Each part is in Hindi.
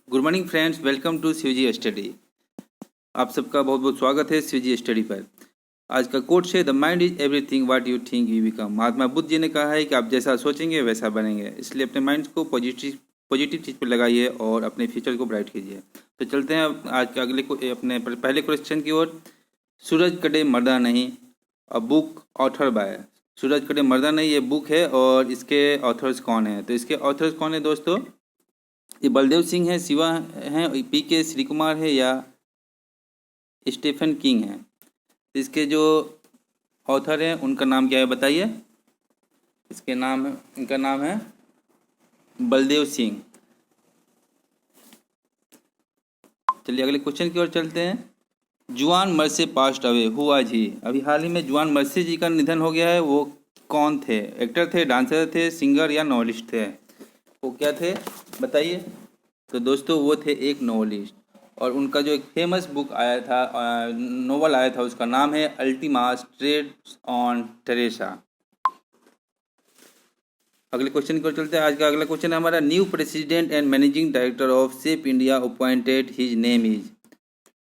Good morning friends, welcome to Shivji study. आप सबका बहुत बहुत स्वागत है शिवजी स्टडी पर। आज का कोट है the mind is everything what you think you become. Mahatma Buddha ji ने कहा है कि आप जैसा सोचेंगे वैसा बनेंगे, इसलिए अपने माइंड को पॉजिटिव चीज़ पर लगाइए और अपने फ्यूचर को ब्राइट कीजिए। तो चलते हैं आज के अपने पहले क्वेश्चन की ओर। सूरज कटे मर्दा नहीं, अ बुक ऑथर बाय। सूरज कटे मर्दा नहीं ये बुक है और इसके ऑथर्स कौन है? तो इसके ऑथर्स कौन है दोस्तों? ये बलदेव सिंह है, शिवा है, पी.के. श्री कुमार है या स्टीफन किंग है। इसके जो ऑथर हैं उनका नाम क्या है बताइए। इनका नाम है बलदेव सिंह। चलिए अगले क्वेश्चन की ओर चलते हैं। जुआन मर्से पास्ट अवे, हु आज ही। अभी हाल ही में जुआन मर्से जी का निधन हो गया है। वो कौन थे? एक्टर थे, डांसर थे, सिंगर या नॉवलिस्ट थे? वो क्या थे बताइए। तो दोस्तों वो थे एक नॉवलिस्ट, और उनका जो एक फेमस बुक आया था, नोवेल आया था, उसका नाम है अल्टीमा स्ट्रेट्स ऑन टेरेसा। अगले क्वेश्चन की ओर चलते हैं। आज का अगला क्वेश्चन है हमारा, new president and managing director of SAP India appointed, his name is.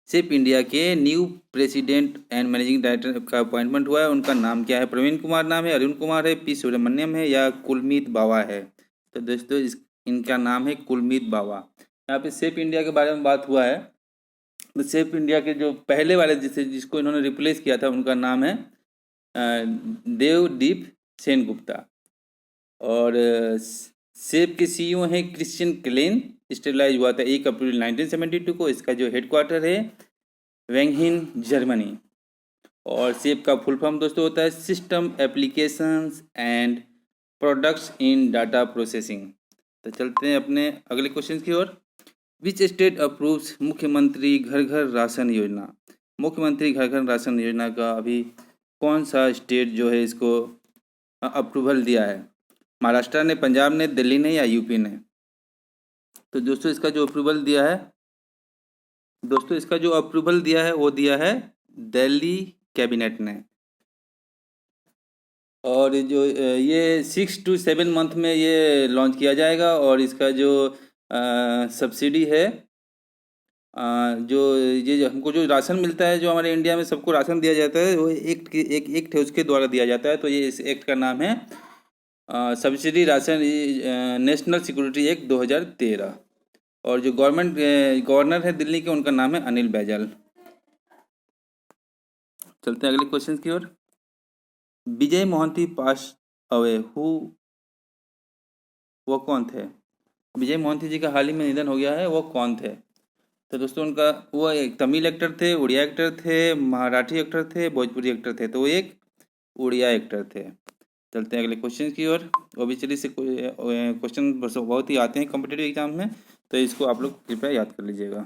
SAP India के new president and managing director का अपॉइंटमेंट हुआ है, उनका नाम क्या है? प्रवीण कुमार नाम है, अरुण कुमार है, पी सुब्रमण्यम है या कुलमीत बावा है? तो दोस्तों इनका नाम है कुलमीत बावा। यहाँ पे सेप इंडिया के बारे में बात हुआ है। तो सेप इंडिया के जो पहले वाले जिसको इन्होंने रिप्लेस किया था उनका नाम है देवदीप सेनगुप्ता। और सेप के सीईओ हैं क्रिश्चियन क्लेन। स्टेबलाइज हुआ था 1 अप्रैल 1972 को। इसका जो हेडक्वार्टर है वेंगहिन, जर्मनी। और सेप का फुल फॉर्म दोस्तों होता है system applications and products in data processing. तो चलते हैं अपने अगले क्वेश्चन की ओर। विच स्टेट अप्रूव्स मुख्यमंत्री घर घर राशन योजना। मुख्यमंत्री घर घर राशन योजना का अभी कौन सा स्टेट जो है इसको अप्रूवल दिया है? महाराष्ट्र ने, पंजाब ने, दिल्ली ने या यूपी ने? तो दोस्तों इसका जो अप्रूवल दिया है वो दिया है दिल्ली कैबिनेट ने। और जो ये 6 to 7 मंथ में ये लॉन्च किया जाएगा। और इसका जो सब्सिडी है, जो हमको जो राशन मिलता है, जो हमारे इंडिया में सबको राशन दिया जाता है, वो एक उसके द्वारा दिया जाता है। तो ये इस एक्ट का नाम है subsidy ration national security act 2013। और जो गवर्नर है दिल्ली के, उनका नाम है अनिल बैजल। चलते हैं अगले क्वेश्चन की ओर। विजय मोहंती पास अवे, वो कौन थे? विजय मोहंती जी का हाल ही में निधन हो गया है, वो कौन थे? तो दोस्तों वो एक तमिल एक्टर थे, उड़िया एक्टर थे, मराठी एक्टर थे, भोजपुरी एक्टर थे। तो वो एक उड़िया एक्टर थे। चलते हैं अगले क्वेश्चन की ओर। ओबिचुअली से क्वेश्चन बहुत ही आते हैं कॉम्पिटेटिव एग्जाम में, तो इसको आप लोग कृपया याद कर लीजिएगा।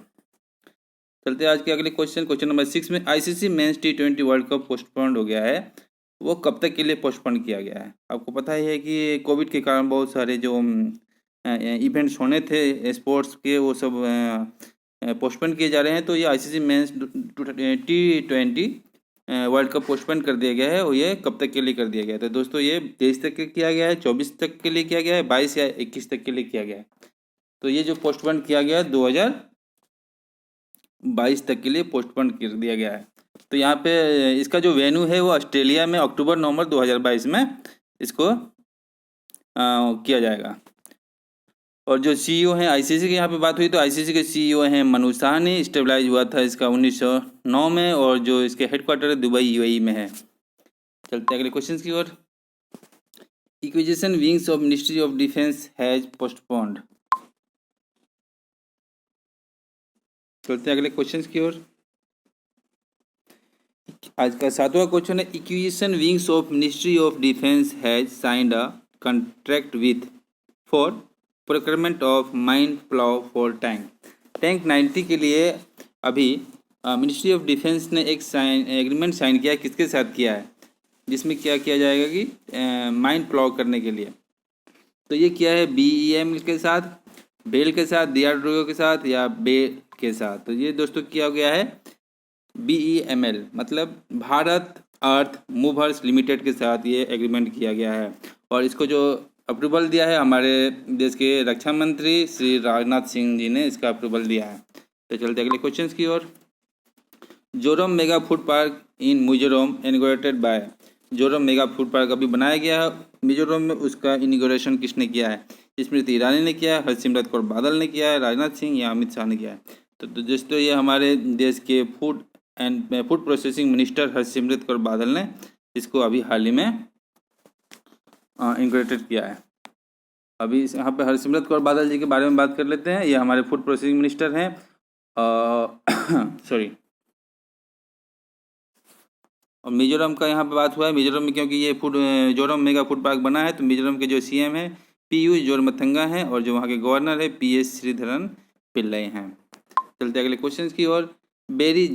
चलते हैं आज के अगले क्वेश्चन नंबर 6 में। ICC men's T20 world cup postponed हो गया है, वो कब तक के लिए पोस्टपोन किया गया है? आपको पता ही है कि कोविड के कारण बहुत सारे जो इवेंट्स होने थे स्पोर्ट्स के, वो सब पोस्टपोन किए जा रहे हैं। तो ये ICC men's T20 world cup postpone कर दिया गया है, और ये कब तक के लिए कर दिया गया है? तो दोस्तों ये 23 तक के किया गया है, 24 तक के लिए किया गया है, 22 या 21 तक के लिए किया गया है। तो ये जो पोस्टपोन किया गया है 2022 तक के लिए पोस्टपोन कर दिया गया है। तो यहाँ पे इसका जो वेन्यू है वो ऑस्ट्रेलिया में अक्टूबर-नवंबर 2022 में इसको किया जाएगा। और जो सीईओ हैं आईसीसी की यहाँ पे बात हुई, तो आईसीसी के सीईओ हैं मनु साहनी। स्टेबलाइज हुआ था इसका 1909 में, और जो इसके हेडक्वार्टर है दुबई यूएई में है। चलते हैं अगले क्वेश्चन की ओर। Acquisition wings of ministry of defence has postponed. चलते हैं अगले क्वेश्चन की ओर। आज का 7वां क्वेश्चन है, acquisition wings of ministry of defence has signed a contract with for procurement of mine plough for tank 90 के लिए अभी मिनिस्ट्री ऑफ डिफेंस ने एक एग्रीमेंट साइन किया है। किसके साथ किया है? जिसमें क्या किया जाएगा कि माइन प्लाउ करने के लिए। तो ये किया है BEM के साथ, बेल के साथ, DRDO के साथ या बे के साथ। तो ये दोस्तों किया गया है BEML, मतलब भारत अर्थ मूवर्स लिमिटेड के साथ ये एग्रीमेंट किया गया है। और इसको जो अप्रूवल दिया है हमारे देश के रक्षा मंत्री श्री राजनाथ सिंह जी ने इसका अप्रूवल दिया है। तो चलते अगले क्वेश्चंस की ओर। Zoram mega food park in Mizoram inaugurated by. Zoram mega food park अभी बनाया गया है मिजोरम में, उसका इनॉग्रेशन किसने किया है? स्मृति ईरानी ने किया है, हरसिमरत कौर बादल ने किया है, राजनाथ सिंह या अमित शाह ने किया है? तो दोस्तों ये हमारे देश के food processing minister Harsimrat Kaur Badal ने इसको अभी हाल ही में इनॉग्रेटेड किया है। अभी यहाँ पे हरसिमरत कौर बादल जी के बारे में बात कर लेते हैं। ये हमारे फूड प्रोसेसिंग मिनिस्टर हैं। सॉरी, और मिजोरम का यहाँ पे बात हुआ है। मिजोरम में क्योंकि ये जोरम मेगा फूड पार्क बना है, तो मिजोरम के जो सीएम है पीयूष जोरमथंगा हैं और जो वहाँ के गवर्नर है पीएस श्रीधरन पिल्लई हैं। चलते अगले क्वेश्चन की ओर। Barry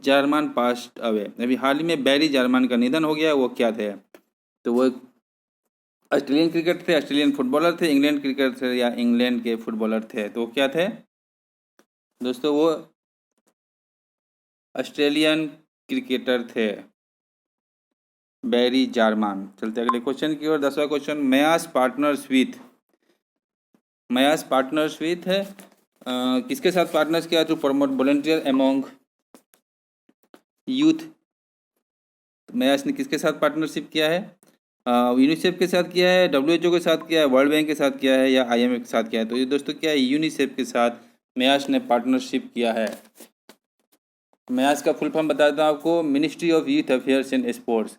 Jarman passed away. अभी हाल ही में बेरी जार्मान का निधन हो गया। वो क्या थे? तो वो ऑस्ट्रेलियन क्रिकेट थे, ऑस्ट्रेलियन फुटबॉलर थे, इंग्लैंड क्रिकेट थे या इंग्लैंड के फुटबॉलर थे। तो वो क्या थे दोस्तों? वो ऑस्ट्रेलियन क्रिकेटर थे, बेरी जार्मान। चलते अगले क्वेश्चन की ओर। 10वां question. MYAS partners with. MYAS partners with है किसके साथ पार्टनर्स किया? To promote volunteer among youth. MYAS ने किसके साथ पार्टनरशिप किया है? यूनिसेफ के साथ किया है, WHO के साथ किया है, वर्ल्ड बैंक के साथ किया है या IMF के साथ किया है? तो ये दोस्तों क्या है? यूनिसेफ के साथ मयास ने पार्टनरशिप किया है। मयास का फुल फॉर्म बताता हूँ आपको, ministry of youth affairs and sports.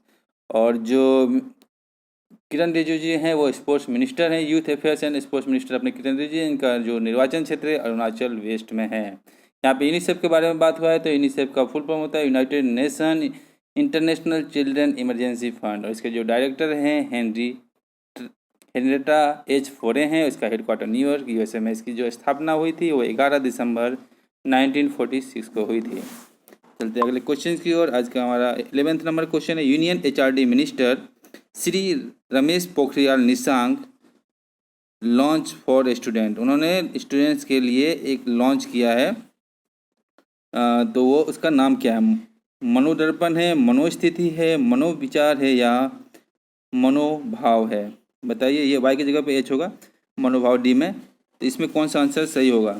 और जो किरण रिजिजू जी हैं वो स्पोर्ट्स मिनिस्टर हैं, youth affairs and sports minister अपने किरण रिजिजू। इनका जो निर्वाचन क्षेत्र है अरुणाचल वेस्ट में है। यहाँ पे यूनिसेफ के बारे में बात हुआ है, तो यूनिसेफ का फुल फॉर्म होता है United nation international children emergency fund. और इसके जो डायरेक्टर हैं हेनरिटा एच फोरे हैं। इसका हेडक्वार्टर न्यूयॉर्क USA में इसकी जो स्थापना हुई थी वो 11 दिसंबर 1946 को हुई थी। चलते अगले क्वेश्चन की ओर। आज का हमारा 11th नंबर क्वेश्चन है। Union HRD minister Shri Ramesh Pokhriyal Nishank launch for student. उन्होंने स्टूडेंट्स के लिए एक लॉन्च किया है, तो वो उसका नाम क्या है? मनोदर्पण है, मनोस्थिति है, मनोविचार है या मनोभाव है? बताइए। ये वाई की जगह पे H होगा, मनोभाव D में। तो इसमें कौन सा आंसर सही होगा?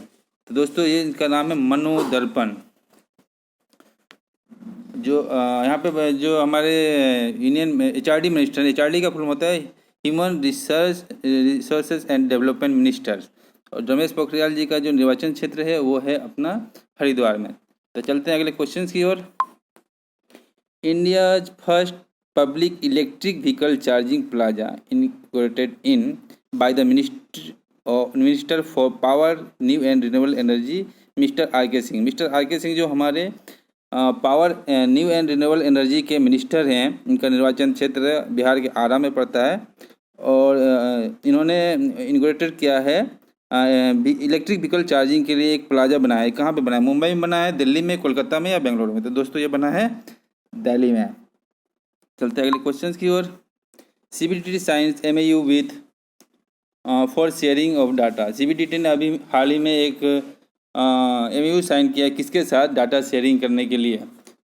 तो दोस्तों ये इनका नाम है मनोदर्पण। जो यहाँ पे जो हमारे यूनियन में HRD मिनिस्टर, HRD का फुल होता है human resources and development minister. और रमेश पोखरियाल जी का जो निर्वाचन क्षेत्र है वो है अपना हरिद्वार में। तो चलते हैं अगले क्वेश्चन की ओर। India's first public electric vehicle charging plaza inaugurated in by the minister for power new and renewable energy mister RK Singh. Mister RK Singh जो हमारे power new and renewable energy के मिनिस्टर हैं, इनका निर्वाचन क्षेत्र बिहार के आरा में पड़ता है। और इन्होंने इनॉग्रेटेड किया है इलेक्ट्रिक व्हीकल चार्जिंग के लिए एक प्लाजा बनाया है। कहाँ पे बनाया? मुंबई में बना है, दिल्ली में, कोलकाता में या बेंगलुरु में? तो दोस्तों ये बना है दिल्ली में। चलते अगले क्वेश्चन की ओर। CBDT science MAU with for sharing of data. CBDT ने अभी हाल ही में एक MAU साइन किया किसके साथ? डाटा शेयरिंग करने के लिए।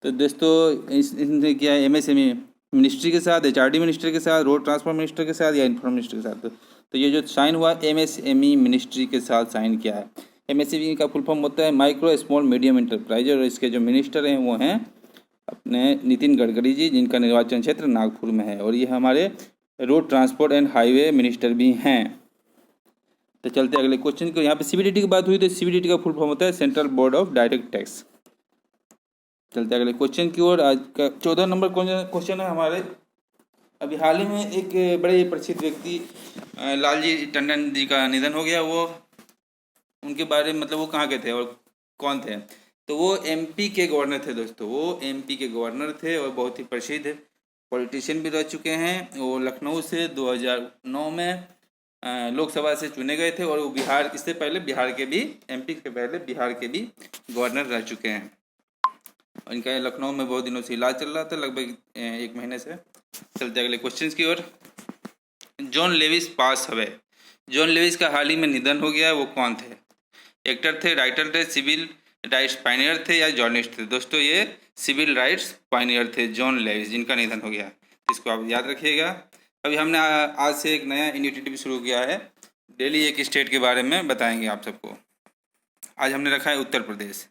तो दोस्तों इसने किया है MSME मिनिस्ट्री के साथ, HRD मिनिस्टर के साथ, रोड ट्रांसपोर्ट मिनिस्टर के साथ या इन्फॉर्मेशन मिनिस्टर के साथ। तो ये जो साइन हुआ MSME मिनिस्ट्री के साथ साइन किया है। MSME का फुल फॉर्म होता है माइक्रो स्मॉल मीडियम इंटरप्राइज। और इसके जो मिनिस्टर हैं वो हैं अपने नितिन गडकरी जी, जिनका निर्वाचन क्षेत्र नागपुर में है। और ये हमारे road transport and highway minister भी हैं। तो चलते अगले क्वेश्चन को। यहाँ पे CBDT की बात हुई तो CBDT का फुल फॉर्म होता है central board of direct tax. चलते अगले क्वेश्चन की ओर। आज का 14 नंबर क्वेश्चन है हमारे। अभी हाल ही में एक बड़े प्रसिद्ध व्यक्ति लालजी टंडन जी का निधन हो गया। वो उनके बारे में मतलब वो कहाँ के थे और कौन थे? तो वो MP के गवर्नर थे दोस्तों। वो MP के गवर्नर थे और बहुत ही प्रसिद्ध पॉलिटिशियन भी रह चुके हैं। वो लखनऊ से 2009 में लोकसभा से चुने गए थे। और वो बिहार, इससे पहले बिहार के भी, MP के पहले बिहार के भी गवर्नर रह चुके हैं। और इनका लखनऊ में बहुत दिनों से इलाज चल रहा था, लगभग 1 महीने से। चलते अगले क्वेश्चन की ओर। जॉन लेविस पास हवे। जॉन लेविस का हाल ही में निधन हो गया है। वो कौन थे? एक्टर थे, राइटर थे, सिविल राइट्स पायनियर थे या जर्नलिस्ट थे? दोस्तों ये सिविल राइट्स पायनियर थे जॉन लेविस, जिनका निधन हो गया। इसको आप याद रखिएगा। अभी हमने आज से एक नया इनिशिएटिव शुरू किया है, डेली एक स्टेट के बारे में बताएंगे आप सबको। आज हमने रखा है उत्तर प्रदेश।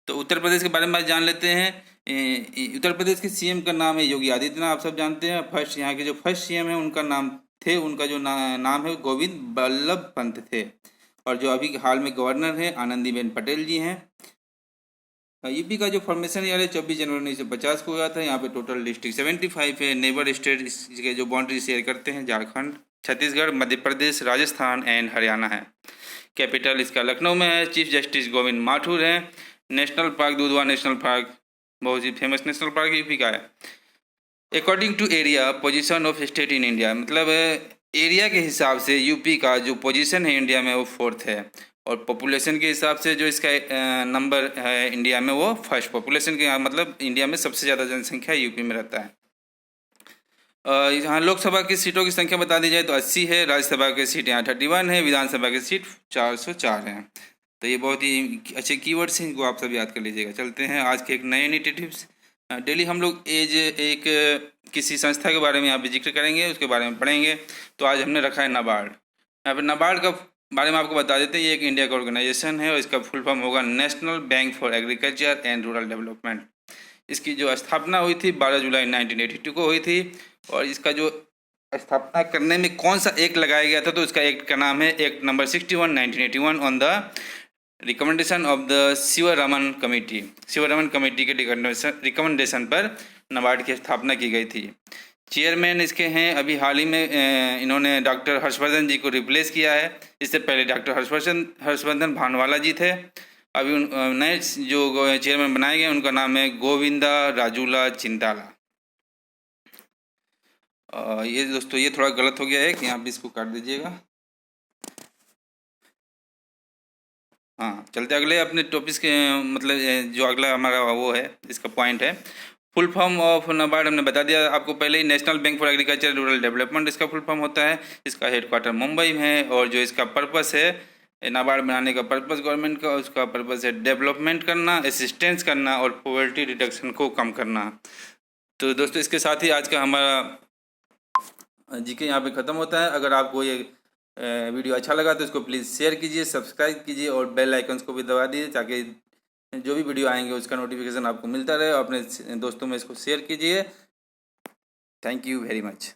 तो उत्तर प्रदेश के बारे में आज जान लेते हैं। उत्तर प्रदेश के सीएम का नाम है योगी आदित्यनाथ, आप सब जानते हैं। फर्स्ट यहाँ के जो फर्स्ट सीएम है उनका नाम थे, उनका जो नाम है गोविंद बल्लभ पंत थे। और जो अभी हाल में गवर्नर हैं आनंदीबेन पटेल जी हैं। यूपी का जो फॉर्मेशन ईयर है 24 जनवरी 1950 को हुआ था। यहाँ पे टोटल डिस्ट्रिक्ट 75 है। नेबर स्टेट इसके जो बाउंड्री शेयर करते हैं झारखंड, छत्तीसगढ़, मध्य प्रदेश, राजस्थान एंड हरियाणा है। कैपिटल इसका लखनऊ में है। चीफ जस्टिस गोविंद माथुर हैं। National park Dudhwa national park बहुत ही फेमस नेशनल पार्क यूपी का है। According to area position of state in India, मतलब एरिया के हिसाब से यूपी का जो पोजीशन है इंडिया में वो 4th है। और पॉपुलेशन के हिसाब से जो इसका नंबर है इंडिया में वो फर्स्ट। पॉपुलेशन के मतलब इंडिया में सबसे ज़्यादा जनसंख्या यूपी में रहता है। यहाँ लोकसभा की सीटों की संख्या बता दी जाए तो 80 है। राज्यसभा की सीट यहाँ 31 है। विधानसभा की सीट 404 हैं। तो ये बहुत ही अच्छे कीवर्ड्स हैं, इनको आप सब याद कर लीजिएगा। चलते हैं आज के एक नए इनिशिएटिव्स। डेली हम लोग एक किसी संस्था के बारे में यहाँ पे जिक्र करेंगे, उसके बारे में पढ़ेंगे। तो आज हमने रखा है नाबार्ड। यहाँ पे नाबार्ड का बारे में आपको बता देते हैं। ये एक इंडिया का ऑर्गेनाइजेशन है और इसका फुल फॉर्म होगा national Bank for agriculture and rural development. इसकी जो स्थापना हुई थी 12 जुलाई 1982 को हुई थी। और इसका जो स्थापना करने में कौन सा एक्ट लगाया गया था, तो इसका एक्ट का नाम है act number 61 1981 on the recommendation of the Sivaraman committee. Sivaraman committee के रिकमेंडेशन पर नाबार्ड की स्थापना की गई थी। चेयरमैन इसके हैं अभी हाल ही में इन्होंने डॉक्टर हर्षवर्धन जी को रिप्लेस किया है। इससे पहले डॉक्टर हर्षवर्धन भानवाला जी थे। अभी नए जो चेयरमैन बनाए गए उनका नाम है गोविंदा राजूला चिंताला। ये दोस्तों ये थोड़ा गलत हो गया है कि यहाँ पे इसको काट दीजिएगा। हाँ, चलते अगले अपने टॉपिक्स के मतलब जो अगला हमारा वो है इसका पॉइंट है। फुल फॉर्म ऑफ नाबार्ड हमने बता दिया आपको पहले ही। National Bank for Agriculture Rural Development इसका फुल फॉर्म होता है। इसका हेडक्वार्टर मुंबई में है। और जो इसका पर्पस है नाबार्ड बनाने का पर्पस गवर्नमेंट का, उसका पर्पस है डेवलपमेंट करना, असिस्टेंस करना और पॉवर्टी रिडक्शन को कम करना। तो दोस्तों इसके साथ ही आज का हमारा जीके यहाँ पे ख़त्म होता है। अगर आपको ये वीडियो अच्छा लगा तो इसको प्लीज़ शेयर कीजिए, सब्सक्राइब कीजिए और बेल आइकन्स को भी दबा दीजिए ताकि जो भी वीडियो आएंगे उसका नोटिफिकेशन आपको मिलता रहे। और अपने दोस्तों में इसको शेयर कीजिए। Thank you very much.